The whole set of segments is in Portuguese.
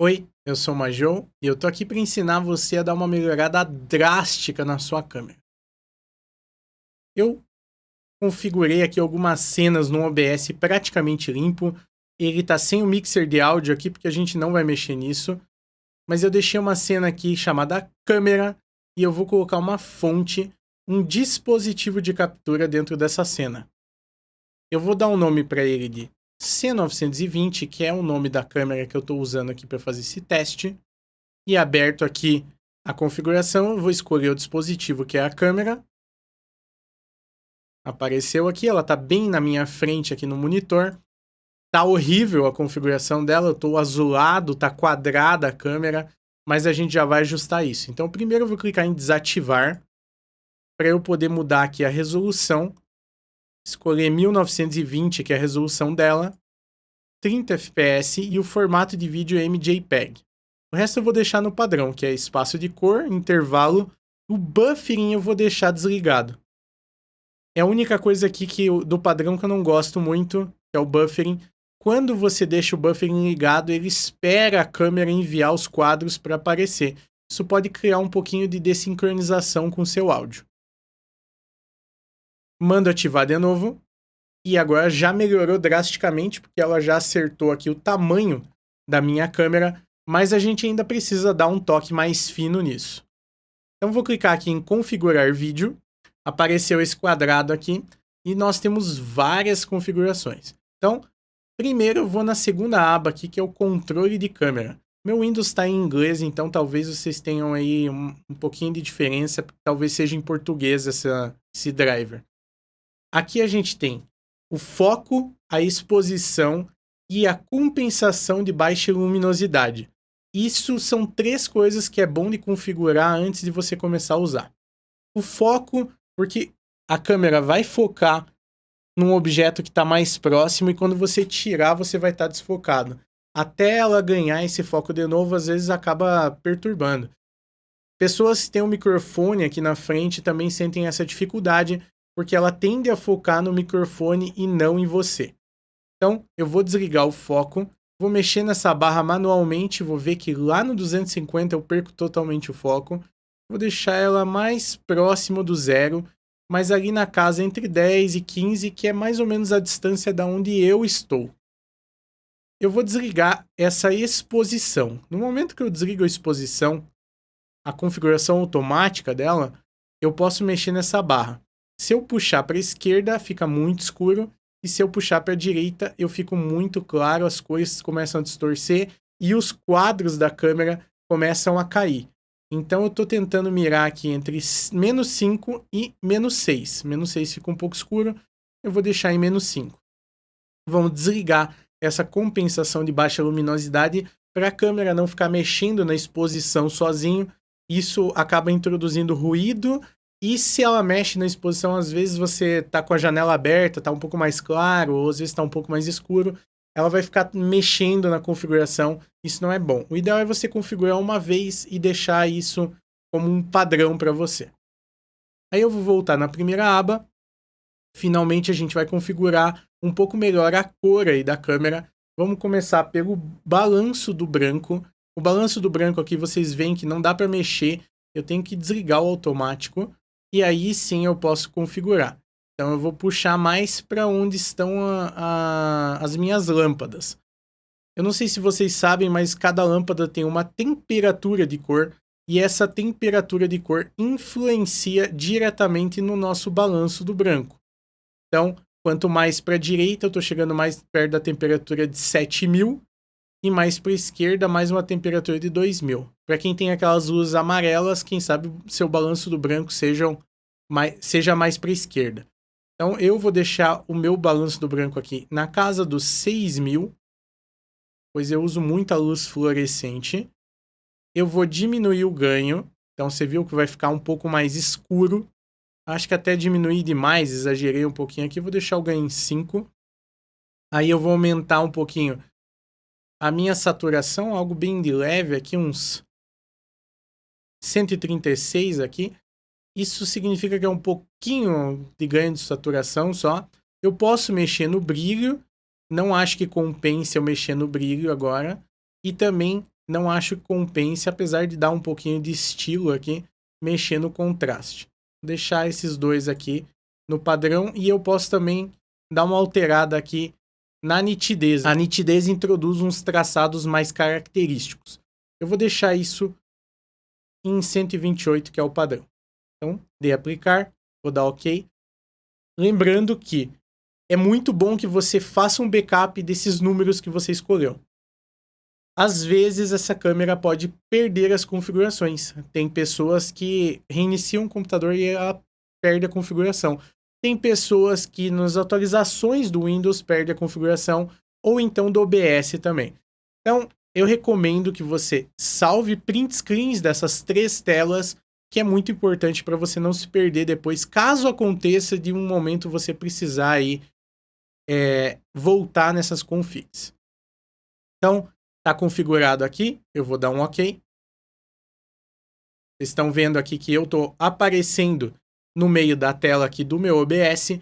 Oi, eu sou o Major e eu tô aqui para ensinar você a dar uma melhorada drástica na sua câmera. Eu configurei aqui algumas cenas no OBS praticamente limpo. Ele tá sem o mixer de áudio aqui porque a gente não vai mexer nisso, mas eu deixei uma cena aqui chamada câmera e eu vou colocar uma fonte, um dispositivo de captura dentro dessa cena. Eu vou dar um nome para ele de C920, que é o nome da câmera que eu estou usando aqui para fazer esse teste. E aberto aqui a configuração, eu vou escolher o dispositivo que é a câmera. Apareceu aqui, ela está bem na minha frente aqui no monitor. Tá horrível a configuração dela, eu estou azulado, tá quadrada a câmera, mas a gente já vai ajustar isso. Então primeiro eu vou clicar em desativar, para eu poder mudar aqui a resolução. Escolher 1920, que é a resolução dela, 30 fps e o formato de vídeo MJPEG. O resto eu vou deixar no padrão, que é espaço de cor, intervalo. O buffering eu vou deixar desligado. É a única coisa aqui do padrão que eu não gosto muito, que é o buffering. Quando você deixa o buffering ligado, ele espera a câmera enviar os quadros para aparecer. Isso pode criar um pouquinho de desincronização com o seu áudio. Mando ativar de novo. E agora já melhorou drasticamente, porque ela já acertou aqui o tamanho da minha câmera, mas a gente ainda precisa dar um toque mais fino nisso. Então vou clicar aqui em configurar vídeo, apareceu esse quadrado aqui, e nós temos várias configurações. Então, primeiro eu vou na segunda aba aqui, que é o controle de câmera. Meu Windows está em inglês, então talvez vocês tenham aí um pouquinho de diferença, talvez seja em português esse driver. Aqui a gente tem o foco, a exposição e a compensação de baixa luminosidade. Isso são três coisas que é bom de configurar antes de você começar a usar. O foco, porque a câmera vai focar num objeto que está mais próximo e quando você tirar, você vai estar desfocado. Até ela ganhar esse foco de novo, às vezes acaba perturbando. Pessoas que têm um microfone aqui na frente também sentem essa dificuldade, porque ela tende a focar no microfone e não em você. Então, eu vou desligar o foco, vou mexer nessa barra manualmente, vou ver que lá no 250 eu perco totalmente o foco. Vou deixar ela mais próximo do zero, mas ali na casa entre 10 e 15, que é mais ou menos a distância da onde eu estou. Eu vou desligar essa exposição. No momento que eu desligo a exposição, a configuração automática dela, eu posso mexer nessa barra. Se eu puxar para a esquerda, fica muito escuro. E se eu puxar para a direita, eu fico muito claro, as cores começam a distorcer e os quadros da câmera começam a cair. Então eu estou tentando mirar aqui entre menos 5 e menos 6. Menos 6 fica um pouco escuro, eu vou deixar em menos 5. Vamos desligar essa compensação de baixa luminosidade para a câmera não ficar mexendo na exposição sozinho. Isso acaba introduzindo ruído. E se ela mexe na exposição, às vezes você tá com a janela aberta, tá um pouco mais claro, ou às vezes tá um pouco mais escuro, ela vai ficar mexendo na configuração, isso não é bom. O ideal é você configurar uma vez e deixar isso como um padrão para você. Aí eu vou voltar na primeira aba, finalmente a gente vai configurar um pouco melhor a cor aí da câmera. Vamos começar pelo balanço do branco. O balanço do branco aqui vocês veem que não dá para mexer, eu tenho que desligar o automático. E aí sim eu posso configurar. Então eu vou puxar mais para onde estão as minhas lâmpadas. Eu não sei se vocês sabem, mas cada lâmpada tem uma temperatura de cor. E essa temperatura de cor influencia diretamente no nosso balanço do branco. Então, quanto mais para a direita, eu estou chegando mais perto da temperatura de 7000. E mais para a esquerda, mais uma temperatura de 2000. Para quem tem aquelas luzes amarelas, quem sabe seu balanço do branco seja mais para a esquerda. Então eu vou deixar o meu balanço do branco aqui na casa dos 6000, pois eu uso muita luz fluorescente. Eu vou diminuir o ganho, então você viu que vai ficar um pouco mais escuro. Acho que até diminuir demais, exagerei um pouquinho aqui, vou deixar o ganho em 5. Aí eu vou aumentar um pouquinho a minha saturação, algo bem de leve aqui, uns 136 aqui. Isso significa que é um pouquinho de ganho de saturação só. Eu posso mexer no brilho, não acho que compense eu mexer no brilho agora. E também não acho que compense, apesar de dar um pouquinho de estilo aqui, mexer no contraste. Vou deixar esses dois aqui no padrão e eu posso também dar uma alterada aqui na nitidez. A nitidez introduz uns traçados mais característicos. Eu vou deixar isso em 128, que é o padrão. Então, dei aplicar, vou dar OK. Lembrando que é muito bom que você faça um backup desses números que você escolheu. Às vezes, essa câmera pode perder as configurações. Tem pessoas que reiniciam o computador e ela perde a configuração. Tem pessoas que nas atualizações do Windows perde a configuração, ou então do OBS também. Então, eu recomendo que você salve print screens dessas 3 telas, que é muito importante para você não se perder depois, caso aconteça de um momento você precisar aí, voltar nessas configs. Então, está configurado aqui, eu vou dar um OK. Vocês estão vendo aqui que eu estou aparecendo no meio da tela aqui do meu OBS.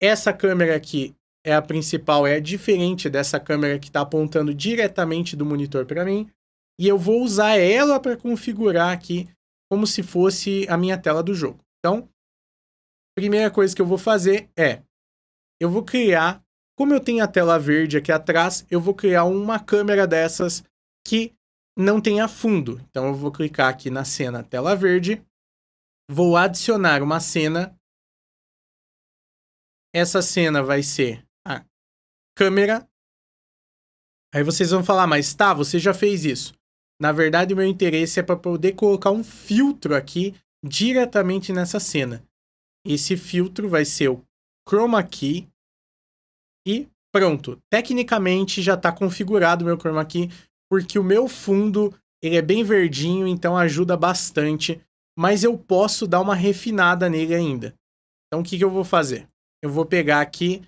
Essa câmera aqui é a principal, é diferente dessa câmera que está apontando diretamente do monitor para mim. E eu vou usar ela para configurar aqui como se fosse a minha tela do jogo. Então, a primeira coisa que eu vou fazer é, eu vou criar, como eu tenho a tela verde aqui atrás, eu vou criar uma câmera dessas que não tenha fundo. Então eu vou clicar aqui na cena tela verde, vou adicionar uma cena. Essa cena vai ser a câmera. Aí vocês vão falar, mas tá, você já fez isso. Na verdade, o meu interesse é para poder colocar um filtro aqui diretamente nessa cena. Esse filtro vai ser o Chroma Key. E pronto. Tecnicamente já está configurado o meu Chroma Key, porque o meu fundo ele é bem verdinho, então ajuda bastante. Mas eu posso dar uma refinada nele ainda. Então o que eu vou fazer? Eu vou pegar aqui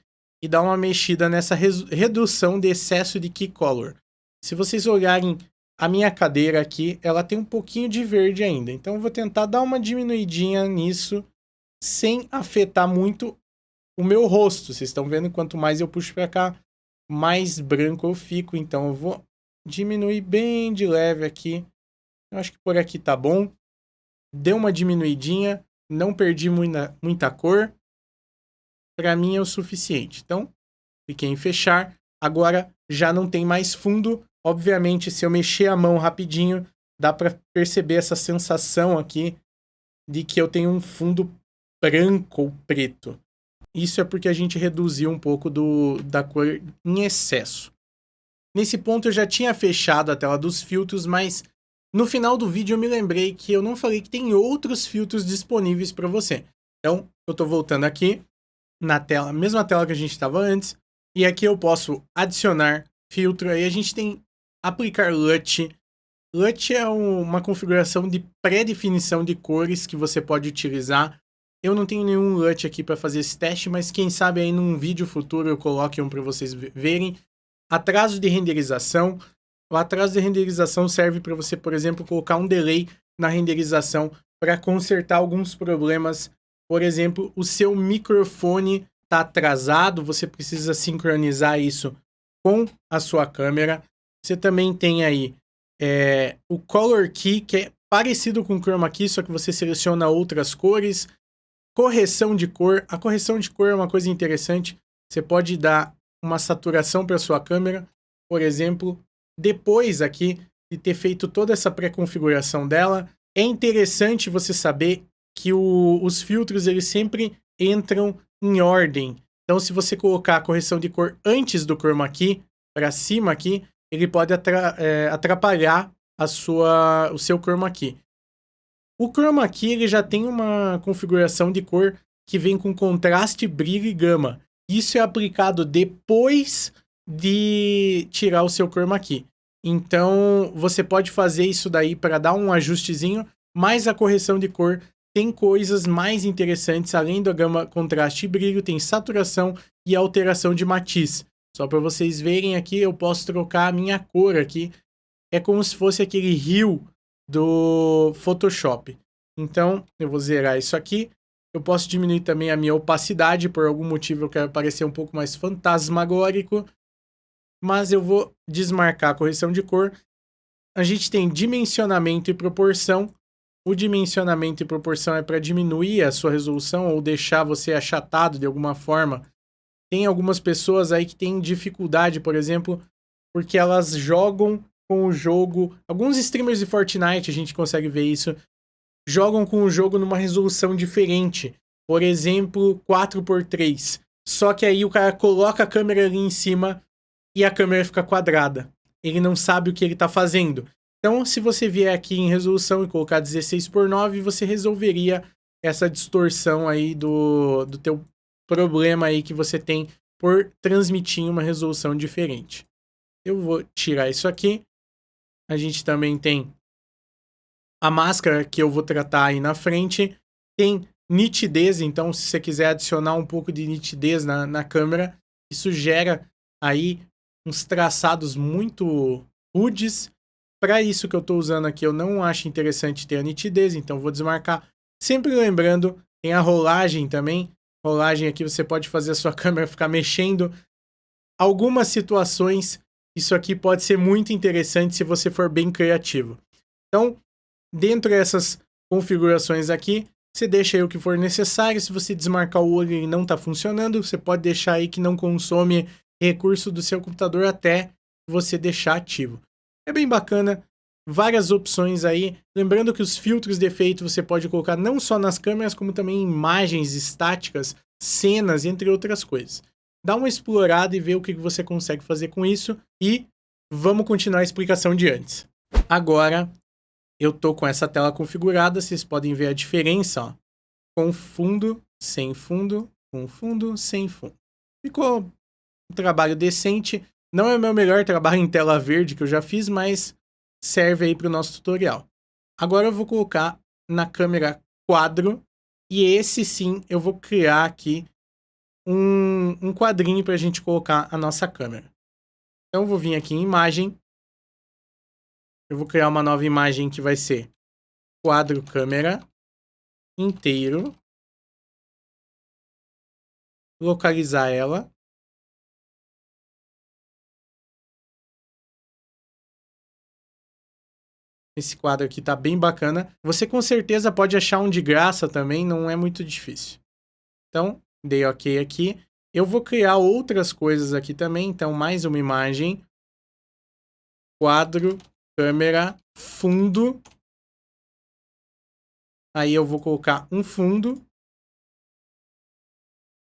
e dar uma mexida nessa redução de excesso de Key Color. Se vocês olharem a minha cadeira aqui, ela tem um pouquinho de verde ainda. Então eu vou tentar dar uma diminuidinha nisso, sem afetar muito o meu rosto. Vocês estão vendo, quanto mais eu puxo para cá, mais branco eu fico. Então eu vou diminuir bem de leve aqui. Eu acho que por aqui tá bom. Deu uma diminuidinha, não perdi muita cor. Para mim é o suficiente. Então, cliquei em fechar. Agora já não tem mais fundo. Obviamente, se eu mexer a mão rapidinho, dá para perceber essa sensação aqui de que eu tenho um fundo branco ou preto. Isso é porque a gente reduziu um pouco da cor em excesso. Nesse ponto eu já tinha fechado a tela dos filtros, mas no final do vídeo eu me lembrei que eu não falei que tem outros filtros disponíveis para você. Então, eu estou voltando aqui na tela, mesma tela que a gente estava antes, e aqui eu posso adicionar filtro. Aí a gente tem aplicar LUT. LUT é uma configuração de pré-definição de cores que você pode utilizar. Eu não tenho nenhum LUT aqui para fazer esse teste, mas quem sabe aí num vídeo futuro eu coloque um para vocês verem. Atraso de renderização. O atraso de renderização serve para você, por exemplo, colocar um delay na renderização para consertar alguns problemas. Por exemplo, o seu microfone está atrasado, você precisa sincronizar isso com a sua câmera. Você também tem aí o Color Key, que é parecido com o Chroma Key, só que você seleciona outras cores. Correção de cor. A correção de cor é uma coisa interessante. Você pode dar uma saturação para sua câmera, por exemplo. Depois aqui de ter feito toda essa pré-configuração dela, é interessante você saber que os filtros eles sempre entram em ordem. Então, se você colocar a correção de cor antes do Chroma Key, para cima aqui, ele pode atrapalhar o seu Chroma Key. O Chroma Key ele já tem uma configuração de cor que vem com contraste, brilho e gama. Isso é aplicado depois de tirar o seu Chroma Key. Então, você pode fazer isso daí para dar um ajustezinho, mas a correção de cor tem coisas mais interessantes, além da gama, contraste e brilho, tem saturação e alteração de matiz. Só para vocês verem aqui, eu posso trocar a minha cor aqui. É como se fosse aquele rio do Photoshop. Então, eu vou zerar isso aqui. Eu posso diminuir também a minha opacidade, por algum motivo eu quero parecer um pouco mais fantasmagórico. Mas eu vou desmarcar a correção de cor. a gente tem dimensionamento e proporção. O dimensionamento e proporção é para diminuir a sua resolução ou deixar você achatado de alguma forma. Tem algumas pessoas aí que têm dificuldade, por exemplo, porque elas jogam com o jogo. Alguns streamers de Fortnite, a gente consegue ver isso, jogam com o jogo numa resolução diferente. Por exemplo, 4x3. Só que aí o cara coloca a câmera ali em cima e a câmera fica quadrada. Ele não sabe o que ele tá fazendo. Então, se você vier aqui em resolução e colocar 16:9, você resolveria essa distorção aí do teu problema aí que você tem por transmitir uma resolução diferente. Eu vou tirar isso aqui. A gente também tem a máscara que eu vou tratar aí na frente. Tem nitidez, então se você quiser adicionar um pouco de nitidez na câmera, isso gera aí uns traçados muito rudes. Para isso que eu estou usando aqui, eu não acho interessante ter a nitidez, então vou desmarcar. Sempre lembrando, tem a rolagem também. Rolagem aqui você pode fazer a sua câmera ficar mexendo. Algumas situações, isso aqui pode ser muito interessante se você for bem criativo. Então, dentro dessas configurações aqui, você deixa aí o que for necessário. Se você desmarcar o olho e não está funcionando, você pode deixar aí que não consome recurso do seu computador até você deixar ativo. É bem bacana, várias opções aí. Lembrando que os filtros de efeito você pode colocar não só nas câmeras, como também em imagens estáticas, cenas, entre outras coisas. Dá uma explorada e vê o que você consegue fazer com isso. E vamos continuar a explicação de antes. Agora, eu tô com essa tela configurada, vocês podem ver a diferença, ó, com fundo, sem fundo, com fundo, sem fundo. Ficou um trabalho decente. Não é o meu melhor trabalho em tela verde que eu já fiz, mas serve aí para o nosso tutorial. Agora eu vou colocar na câmera quadro e esse sim eu vou criar aqui um quadrinho para a gente colocar a nossa câmera. Então eu vou vir aqui em imagem. Eu vou criar uma nova imagem que vai ser quadro câmera inteiro. Localizar ela. Esse quadro aqui tá bem bacana. Você com certeza pode achar um de graça também, não é muito difícil. Então, dei OK aqui. Eu vou criar outras coisas aqui também. Então, mais uma imagem. Quadro, câmera, fundo. Aí eu vou colocar um fundo.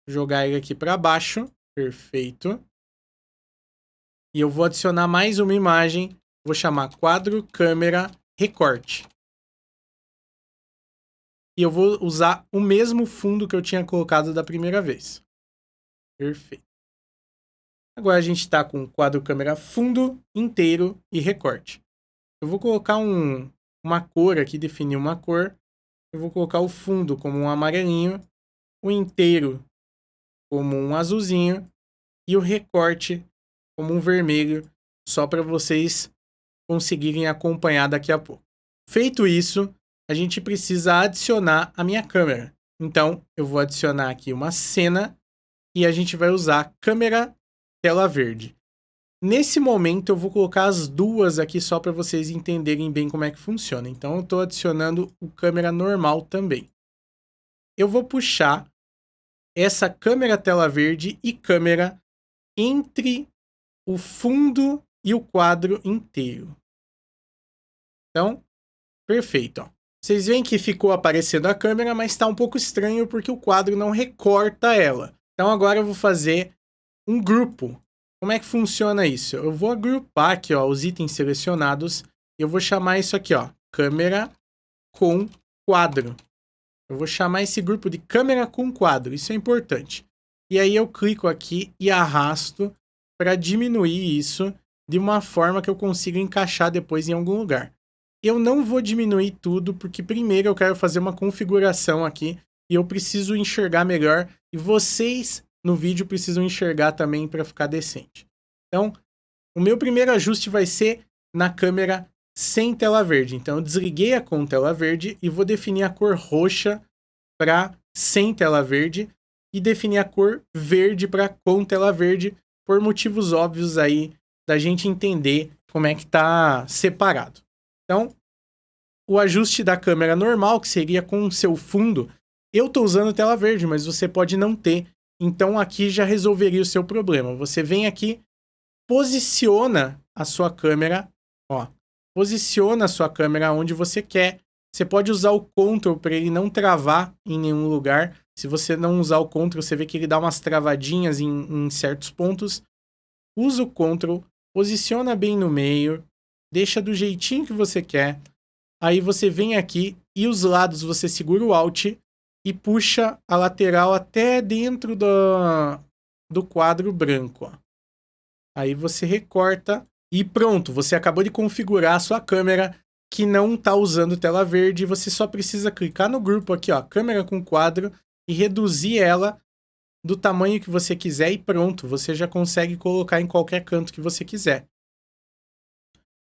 Jogar ele aqui para baixo. Perfeito. E eu vou adicionar mais uma imagem. Vou chamar quadro, câmera, recorte. E eu vou usar o mesmo fundo que eu tinha colocado da primeira vez. Perfeito. Agora a gente está com quadro, câmera, fundo, inteiro e recorte. Eu vou colocar uma cor aqui, definir uma cor. Eu vou colocar o fundo como um amarelinho, o inteiro como um azulzinho e o recorte como um vermelho, só para vocês conseguirem acompanhar daqui a pouco. Feito isso, a gente precisa adicionar a minha câmera. Então, eu vou adicionar aqui uma cena e a gente vai usar câmera tela verde. Nesse momento, eu vou colocar as duas aqui só para vocês entenderem bem como é que funciona. Então, eu estou adicionando o câmera normal também. Eu vou puxar essa câmera tela verde e câmera entre o fundo e o quadro inteiro. Então, perfeito. Ó. Vocês veem que ficou aparecendo a câmera, mas está um pouco estranho porque o quadro não recorta ela. Então agora eu vou fazer um grupo. Como é que funciona isso? Eu vou agrupar aqui ó, os itens selecionados. Eu vou chamar isso aqui, ó, câmera com quadro. Eu vou chamar esse grupo de câmera com quadro. Isso é importante. E aí eu clico aqui e arrasto para diminuir isso de uma forma que eu consiga encaixar depois em algum lugar. Eu não vou diminuir tudo, porque primeiro eu quero fazer uma configuração aqui e eu preciso enxergar melhor. E vocês no vídeo precisam enxergar também para ficar decente. Então, o meu primeiro ajuste vai ser na câmera sem tela verde. Então, eu desliguei a com tela verde e vou definir a cor roxa para sem tela verde e definir a cor verde para com tela verde, por motivos óbvios aí da gente entender como é que tá separado. Então, o ajuste da câmera normal, que seria com o seu fundo, eu tô usando tela verde, mas você pode não ter. Então aqui já resolveria o seu problema. Você vem aqui, posiciona a sua câmera, ó, posiciona a sua câmera onde você quer. Você pode usar o Ctrl para ele não travar em nenhum lugar. Se você não usar o Ctrl, você vê que ele dá umas travadinhas em certos pontos. Usa o Ctrl, posiciona bem no meio, deixa do jeitinho que você quer. Aí você vem aqui e os lados você segura o Alt e puxa a lateral até dentro do quadro branco, ó. Aí você recorta e pronto, você acabou de configurar a sua câmera que não está usando tela verde. Você só precisa clicar no grupo aqui, ó, câmera com quadro, e reduzir ela do tamanho que você quiser e pronto, você já consegue colocar em qualquer canto que você quiser.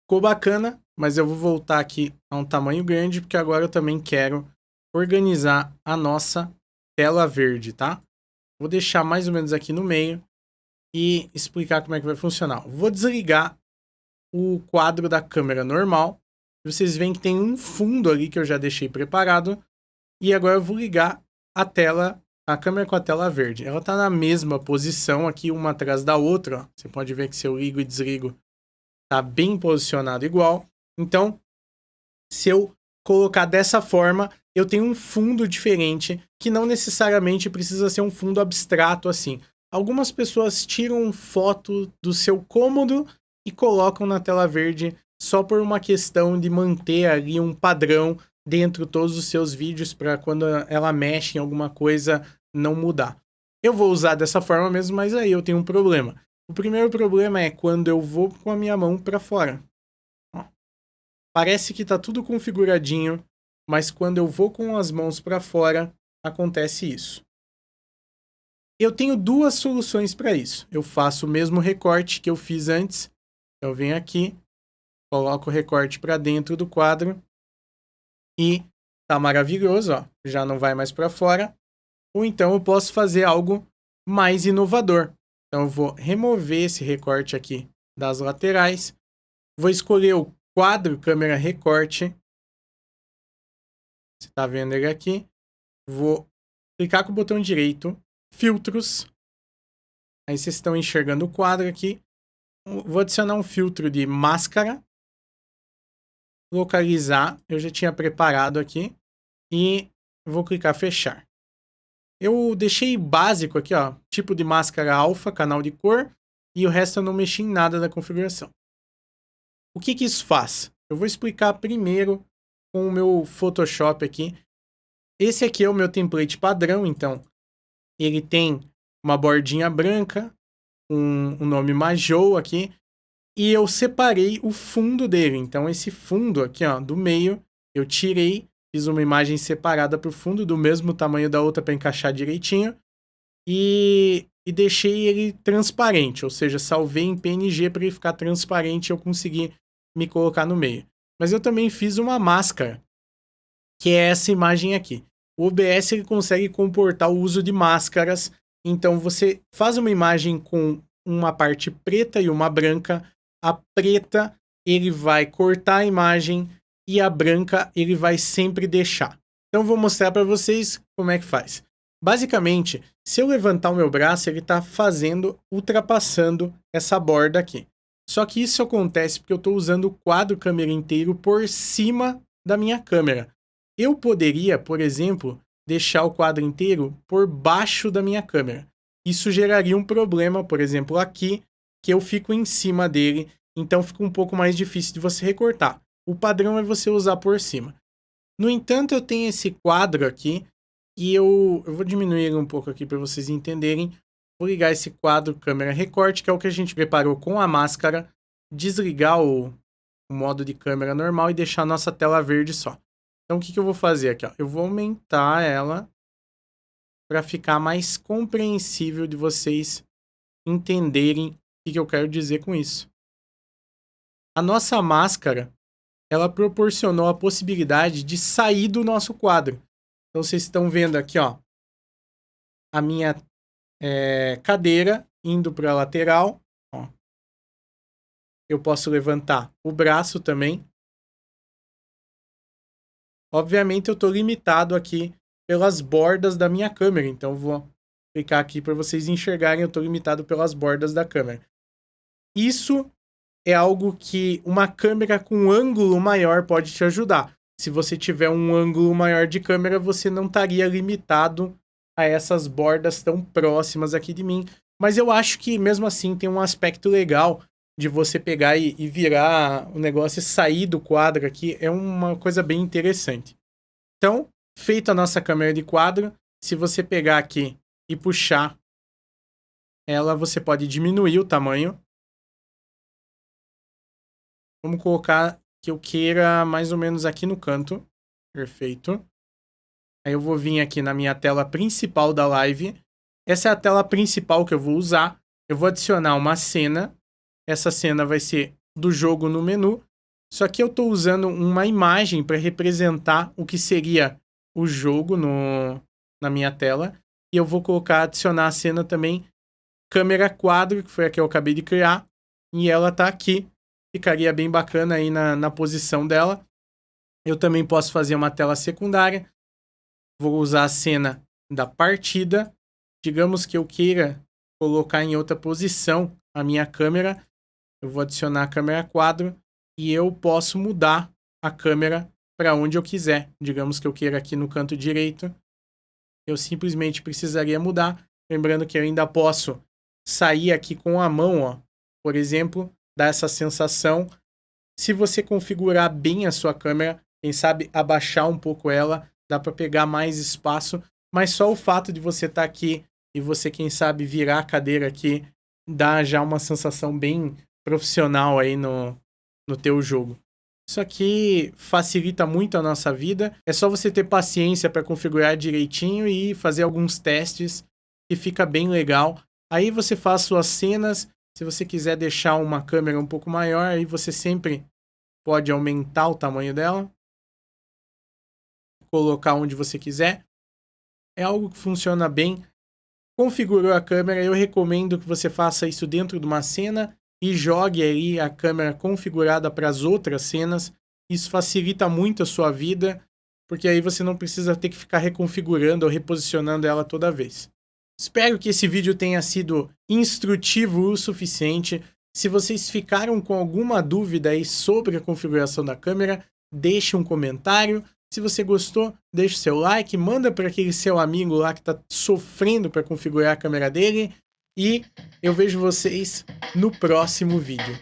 Ficou bacana, mas eu vou voltar aqui a um tamanho grande, porque agora eu também quero organizar a nossa tela verde, tá? Vou deixar mais ou menos aqui no meio e explicar como é que vai funcionar. Vou desligar o quadro da câmera normal. Vocês veem que tem um fundo ali que eu já deixei preparado. E agora eu vou ligar a tela, a câmera com a tela verde. Ela está na mesma posição aqui, uma atrás da outra, ó. Você pode ver que se eu ligo e desligo, tá bem posicionado igual. Então, se eu colocar dessa forma, eu tenho um fundo diferente, que não necessariamente precisa ser um fundo abstrato assim. Algumas pessoas tiram foto do seu cômodo e colocam na tela verde só por uma questão de manter ali um padrão dentro de todos os seus vídeos para quando ela mexe em alguma coisa não mudar. Eu vou usar dessa forma mesmo, mas aí eu tenho um problema. O primeiro problema é quando eu vou com a minha mão para fora. Ó, parece que tá tudo configuradinho, mas quando eu vou com as mãos para fora, acontece isso. Eu tenho duas soluções para isso. Eu faço o mesmo recorte que eu fiz antes. Eu venho aqui, coloco o recorte para dentro do quadro e tá maravilhoso, ó. Já não vai mais para fora. Ou então eu posso fazer algo mais inovador. Então eu vou remover esse recorte aqui das laterais. Vou escolher o quadro câmera recorte. Você tá vendo ele aqui. Vou clicar com o botão direito, filtros. Aí vocês estão enxergando o quadro aqui. Vou adicionar um filtro de máscara. Localizar, eu já tinha preparado aqui. E vou clicar fechar. Eu deixei básico aqui, ó, tipo de máscara alfa, canal de cor, e o resto eu não mexi em nada da configuração. O que que isso faz? Eu vou explicar primeiro com o meu Photoshop aqui. Esse aqui é o meu template padrão, então ele tem uma bordinha branca, um nome Majou aqui, e eu separei o fundo dele. Então esse fundo aqui, ó, do meio, eu tirei, fiz uma imagem separada para o fundo, do mesmo tamanho da outra para encaixar direitinho, e deixei ele transparente, ou seja, salvei em PNG para ele ficar transparente e eu conseguir me colocar no meio. Mas eu também fiz uma máscara, que é essa imagem aqui. O OBS ele consegue comportar o uso de máscaras, então você faz uma imagem com uma parte preta e uma branca. A preta ele vai cortar a imagem e a branca ele vai sempre deixar. Então vou mostrar para vocês como é que faz. Basicamente, se eu levantar o meu braço, ele está ultrapassando essa borda aqui. Só que isso acontece porque eu estou usando o quadro câmera inteiro por cima da minha câmera. Eu poderia, por exemplo, deixar o quadro inteiro por baixo da minha câmera. Isso geraria um problema, por exemplo, aqui, que eu fico em cima dele, então fica um pouco mais difícil de você recortar. O padrão é você usar por cima. No entanto, eu tenho esse quadro aqui, e eu vou diminuir ele um pouco aqui para vocês entenderem. Vou ligar esse quadro câmera recorte, que é o que a gente preparou com a máscara, desligar o modo de câmera normal e deixar a nossa tela verde só. Então, o que eu vou fazer aqui? Ó? Eu vou aumentar ela para ficar mais compreensível de vocês entenderem o que eu quero dizer com isso. A nossa máscara, ela proporcionou a possibilidade de sair do nosso quadro. Então, vocês estão vendo aqui, ó, a minha cadeira indo para a lateral. Ó. Eu posso levantar o braço também. Obviamente eu estou limitado aqui pelas bordas da minha câmera, então eu vou clicar aqui para vocês enxergarem, eu estou limitado pelas bordas da câmera. Isso é algo que uma câmera com ângulo maior pode te ajudar. Se você tiver um ângulo maior de câmera, você não estaria limitado a essas bordas tão próximas aqui de mim. Mas eu acho que mesmo assim tem um aspecto legal de você pegar e virar o negócio e sair do quadro aqui. É uma coisa bem interessante. Então, feita a nossa câmera de quadro, se você pegar aqui e puxar ela, você pode diminuir o tamanho. Vamos colocar que eu queira mais ou menos aqui no canto. Perfeito. Aí eu vou vir aqui na minha tela principal da live. Essa é a tela principal que eu vou usar. Eu vou adicionar uma cena. Essa cena vai ser do jogo no menu. Só que eu estou usando uma imagem para representar o que seria o jogo na minha tela. E eu vou colocar, adicionar a cena também câmera quadro, que foi a que eu acabei de criar. E ela está aqui. Ficaria bem bacana aí na posição dela. Eu também posso fazer uma tela secundária. Vou usar a cena da partida. Digamos que eu queira colocar em outra posição a minha câmera. Eu vou adicionar a câmera quadro e eu posso mudar a câmera para onde eu quiser. Digamos que eu queira aqui no canto direito. Eu simplesmente precisaria mudar. Lembrando que eu ainda posso sair aqui com a mão, ó. Por exemplo, dar essa sensação. Se você configurar bem a sua câmera, quem sabe abaixar um pouco ela, dá para pegar mais espaço, mas só o fato de você estar aqui e você, quem sabe, virar a cadeira aqui, dá já uma sensação bem profissional aí no teu jogo. Isso aqui facilita muito a nossa vida. É só você ter paciência para configurar direitinho e fazer alguns testes que fica bem legal. Aí você faz suas cenas. Se você quiser deixar uma câmera um pouco maior, aí você sempre pode aumentar o tamanho dela. Colocar onde você quiser. É algo que funciona bem. Configurou a câmera, eu recomendo que você faça isso dentro de uma cena e jogue aí a câmera configurada para as outras cenas. Isso facilita muito a sua vida, porque aí você não precisa ter que ficar reconfigurando ou reposicionando ela toda vez. Espero que esse vídeo tenha sido instrutivo o suficiente. Se vocês ficaram com alguma dúvida aí sobre a configuração da câmera, deixe um comentário. Se você gostou, deixe seu like, manda para aquele seu amigo lá que está sofrendo para configurar a câmera dele. E eu vejo vocês no próximo vídeo.